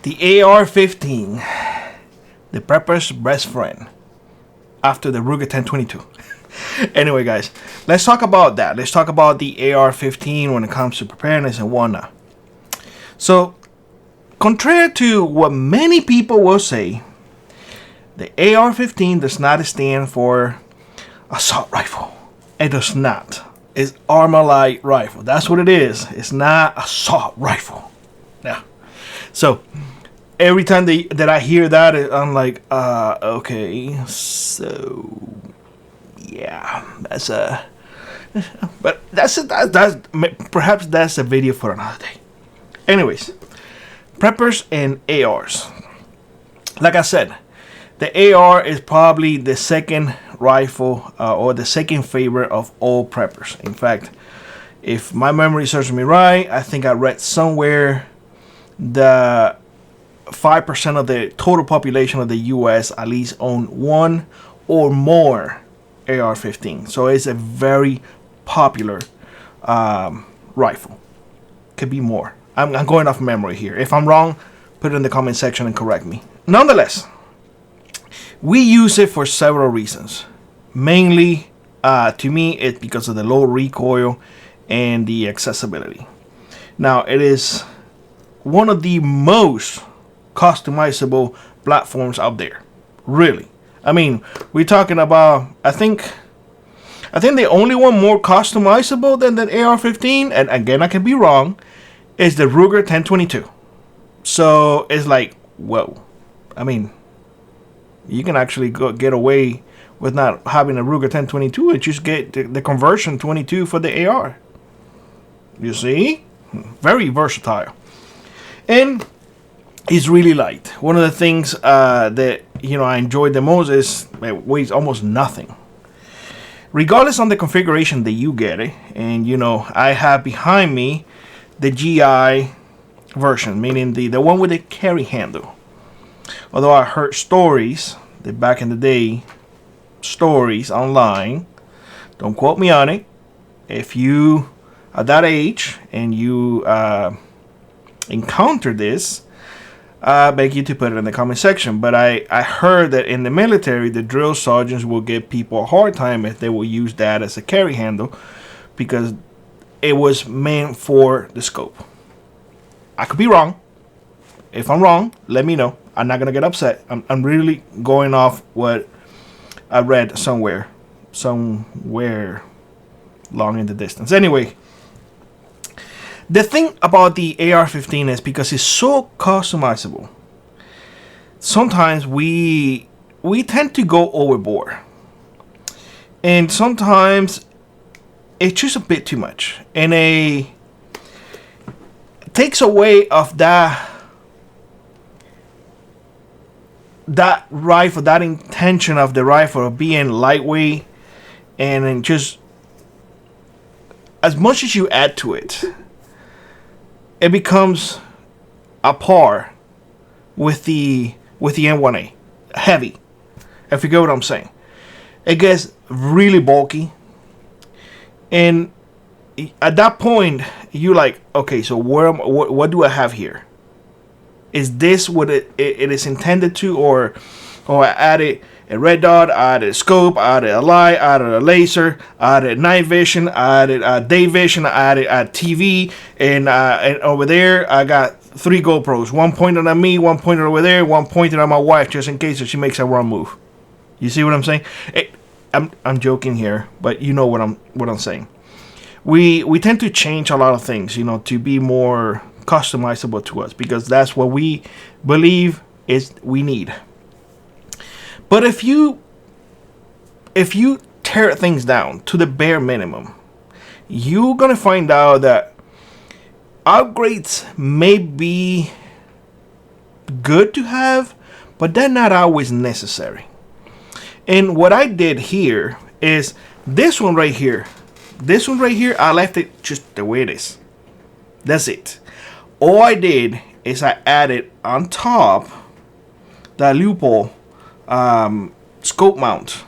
The AR-15, the prepper's best friend, after the Ruger 1022. Anyway, guys, let's talk about that. Let's talk about the AR-15 when it comes to preparedness and whatnot. So, contrary to what many people will say, the AR-15 does not stand for assault rifle. It does not. It's armor light rifle. That's what it is. It's not assault rifle. Yeah. So every time that I hear that, I'm like, okay. So yeah, but that's perhaps that's a video for another day. Anyways, preppers and ARs. Like I said, the AR is probably the second rifle or the second favorite of all preppers. In fact, if my memory serves me right, I think I read somewhere the 5% of the total population of the US at least own one or more AR-15. So it's a very popular rifle. Could be more. I'm going off memory here. If I'm wrong, put it in the comment section and correct me. Nonetheless, we use it for several reasons. Mainly, to me, it's because of the low recoil and the accessibility. Now, it is one of the most customizable platforms out there. Really. I mean, we're talking about, I think the only one more customizable than the AR-15, and again, I could be wrong, is the Ruger 1022. So, it's like, whoa. I mean, you can actually get away with not having a Ruger 1022 and just get the conversion 22 for the AR. You see? Very versatile. And it's really light. One of the things that I enjoyed the most is it weighs almost nothing. Regardless on the configuration that you get it, and I have behind me the GI version, meaning the one with the carry handle. Although I heard stories that back in the day, stories online, don't quote me on it, if you are that age and you encounter this, I beg you to put it in the comment section. But I heard that in the military, the drill sergeants will give people a hard time if they will use that as a carry handle because it was meant for the scope. I could be wrong. If I'm wrong, let me know. I'm not going to get upset. I'm really going off what I read somewhere long in the distance. Anyway, the thing about the AR-15 is because it's so customizable, sometimes we tend to go overboard. And sometimes it's just a bit too much. And it takes away of that rifle, that intention of the rifle of being lightweight, and then just as much as you add to it, it becomes a par with the M1A, heavy. If you get what I'm saying, it gets really bulky, and at that point you're like, okay, so what do I have here? Is this what it is intended to, or I added a red dot, I added a scope, I added a light, I added a laser, I added night vision, I added day vision, I added a TV, and over there I got 3 GoPros, one pointed at me, one pointed over there, one pointed at my wife just in case if she makes a wrong move. You see what I'm saying? I'm joking here, but you know what I'm saying. We tend to change a lot of things, to be more customizable to us, because that's what we believe is we need. But if you tear things down to the bare minimum, you're gonna find out that upgrades may be good to have, but they're not always necessary. And what I did here is this one right here, I left it just the way it is. That's it. All I did is I added on top that loophole scope mount,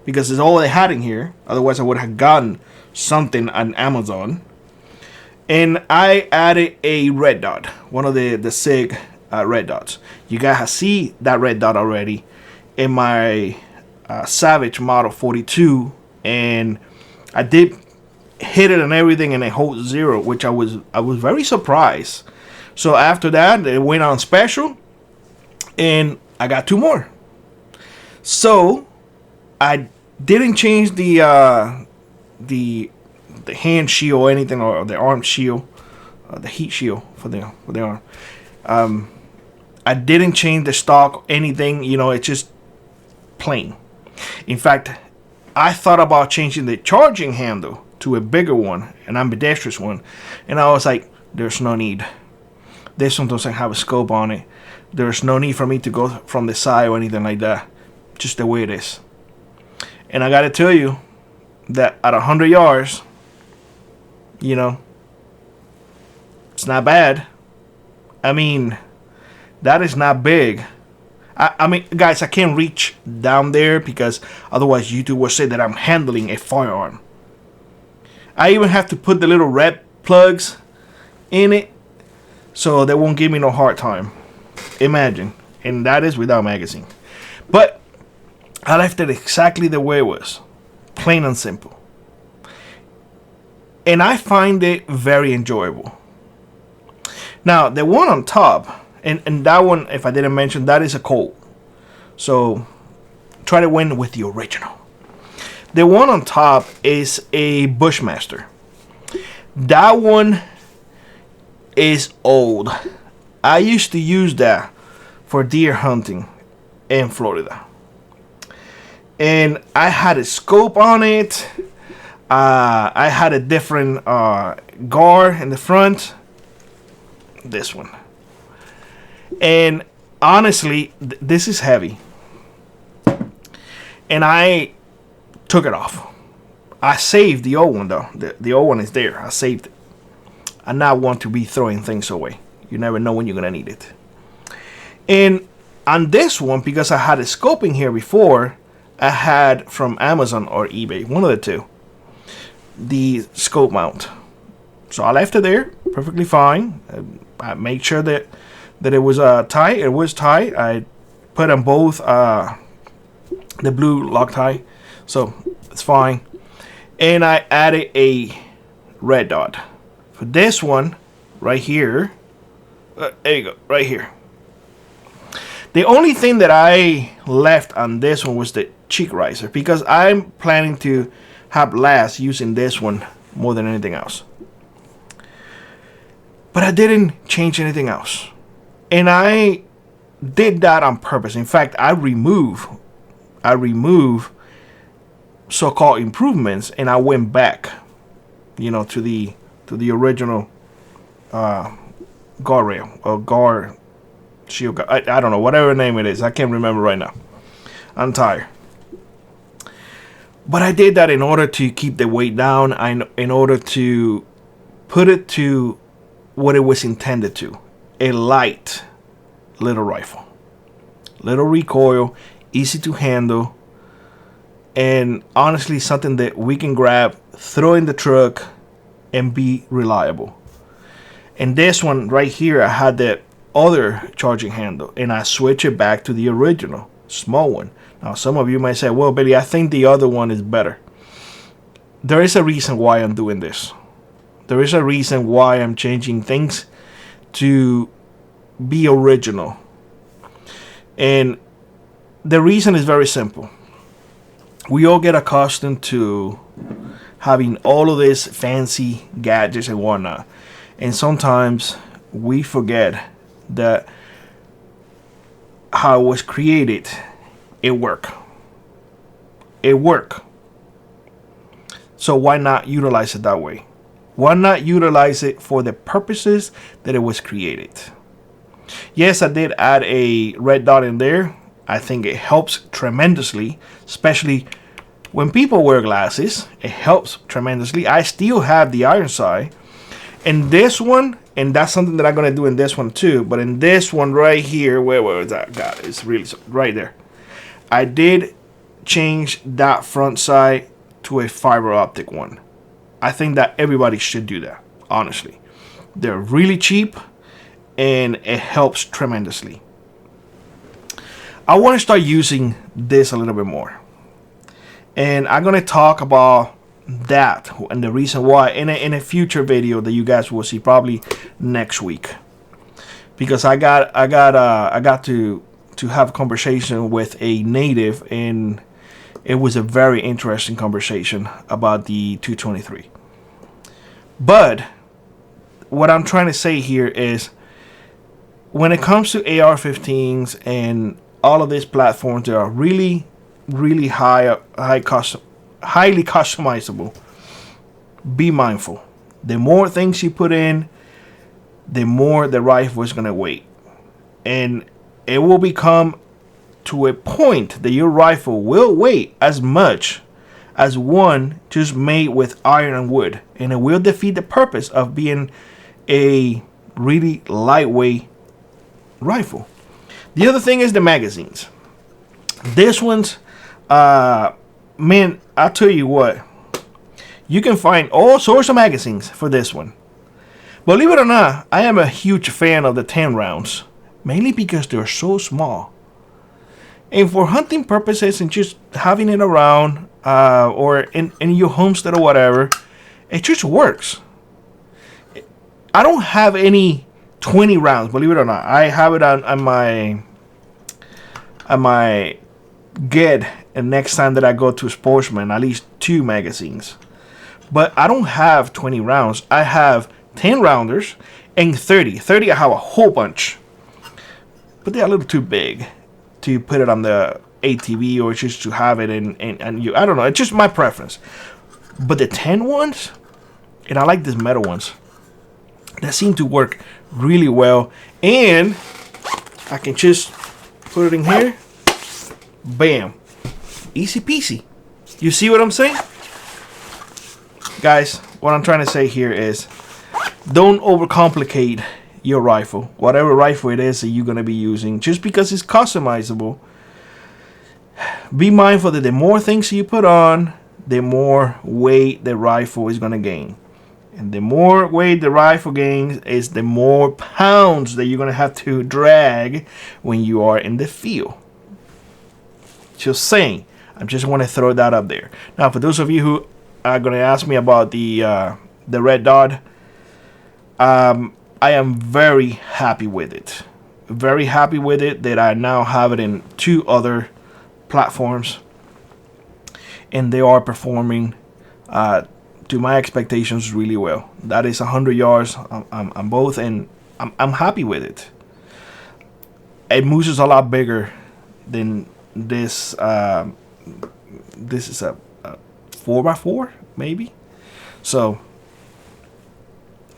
because it's all they had in here. Otherwise I would have gotten something on Amazon. And I added a red dot, one of the SIG red dots. You guys see that red dot already in my Savage Model 42, and I did hit it and everything, and it holds 0, which I was very surprised. So after that, it went on special, and I got 2 more. So I didn't change the hand shield or anything, or the arm shield, the heat shield for the arm. I didn't change the stock, anything. You know, it's just plain. In fact, I thought about changing the charging handle to a bigger one, an ambidextrous one, and I was like, there's no need. This one doesn't have a scope on it. There's no need for me to go from the side or anything like that. Just the way it is. And I gotta tell you that at 100 yards, you know, it's not bad. I mean, that is not big. I mean, guys, I can't reach down there because otherwise YouTube will say that I'm handling a firearm. I even have to put the little red plugs in it so they won't give me no hard time. Imagine. And that is without magazine. But I left it exactly the way it was. Plain and simple. And I find it very enjoyable. Now, the one on top, and that one, if I didn't mention, that is a Colt. So try to win with the original. The one on top is a Bushmaster. That one is old. I used to use that for deer hunting in Florida. And I had a scope on it. I had a different guard in the front. This one. And honestly, this is heavy. And I took it off. I saved the old one though. The old one is there. I saved it. I not want to be throwing things away. You never know when you're gonna need it. And on this one, because I had a scope in here before, I had from Amazon or eBay, one of the two, the scope mount. So I left it there, perfectly fine. I made sure that it was tight. It was tight. I put on both the blue Loctite, so it's fine. And I added a red dot for this one right here. There you go, right here. The only thing that I left on this one was the cheek riser, because I'm planning to have blast using this one more than anything else. But I didn't change anything else. And I did that on purpose. In fact, I remove so-called improvements, and I went back, you know, to the original guardrail or guard shield. I don't know, whatever name it is. I can't remember right now. I'm tired. But I did that in order to keep the weight down, in order to put it to what it was intended to. A light little rifle. Little recoil, easy to handle, and honestly something that we can grab, throw in the truck, and be reliable. And this one right here, I had the other charging handle, and I switch it back to the original small one. Now some of you might say, well, Billy, I think the other one is better. There is a reason why I'm doing this. There is a reason why I'm changing things to be original. And the reason is very simple. We all get accustomed to having all of this fancy gadgets and whatnot. And sometimes we forget that how it was created, it worked. It worked. So why not utilize it that way? Why not utilize it for the purposes that it was created? Yes, I did add a red dot in there. I think it helps tremendously, especially when people wear glasses. It helps tremendously. I still have the iron sight. In this one, and that's something that I'm going to do in this one too, but in this one right here, where is that? God, it's really right there. I did change that front sight to a fiber optic one. I think that everybody should do that, honestly. They're really cheap, and it helps tremendously. I want to start using this a little bit more, and I'm going to talk about that and the reason why in a future video that you guys will see probably next week, because I got to have a conversation with a native, and it was a very interesting conversation about the 223. But what I'm trying to say here is, when it comes to AR-15s and all of these platforms, they are really highly customizable. Be mindful. The more things you put in, the more the rifle is going to weigh, and it will become to a point that your rifle will weigh as much as one just made with iron and wood, and it will defeat the purpose of being a really lightweight rifle. The other thing is the magazines. This one's man, I'll tell you what, you can find all sorts of magazines for this one. Believe it or not, I am a huge fan of the 10 rounds, mainly because they're so small. And for hunting purposes and just having it around or in your homestead or whatever, it just works. I don't have any 20 rounds, believe it or not. I have it on my get, and next time that I go to Sportsman, at least 2 magazines. But I don't have 20 rounds. I have 10 rounders and 30. 30 I have a whole bunch. But they're a little too big to put it on the ATV or just to have it and you, I don't know, it's just my preference. But the 10 ones, and I like these metal ones, that seem to work really well. And I can just put it in here, bam, easy peasy. You see what I'm saying? Guys, what I'm trying to say here is, don't overcomplicate your rifle, whatever rifle it is that you're going to be using, just because it's customizable. Be mindful that the more things you put on, the more weight the rifle is going to gain. And the more weight the rifle gains is the more pounds that you're going to have to drag when you are in the field. Just saying. I just want to throw that up there. Now, for those of you who are going to ask me about the red dot, I am very happy with it. Very happy with it that I now have it in 2 other platforms, and they are performing to my expectations really well. That is 100 yards on both, and I'm happy with it. It moves a lot bigger than this. This is a 4x4 maybe. So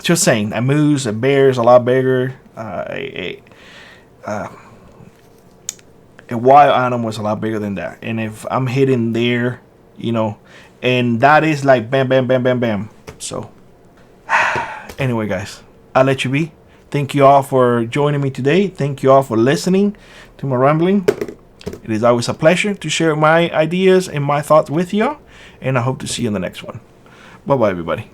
just saying, a moose, a bear is a lot bigger. A wild animal is a lot bigger than that. And if I'm hitting there, you know, and that is like bam, bam, bam, bam, bam. So anyway, guys, I'll let you be. Thank you all for joining me today. Thank you all for listening to my rambling. It is always a pleasure to share my ideas and my thoughts with you, and I hope to see you in the next one. Bye-bye, everybody.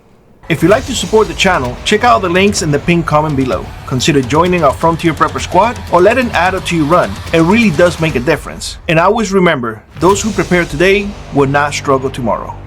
If you'd like to support the channel, check out the links in the pinned comment below. Consider joining our Frontier Prepper Squad or let an add to your run. It really does make a difference. And always remember, those who prepare today will not struggle tomorrow.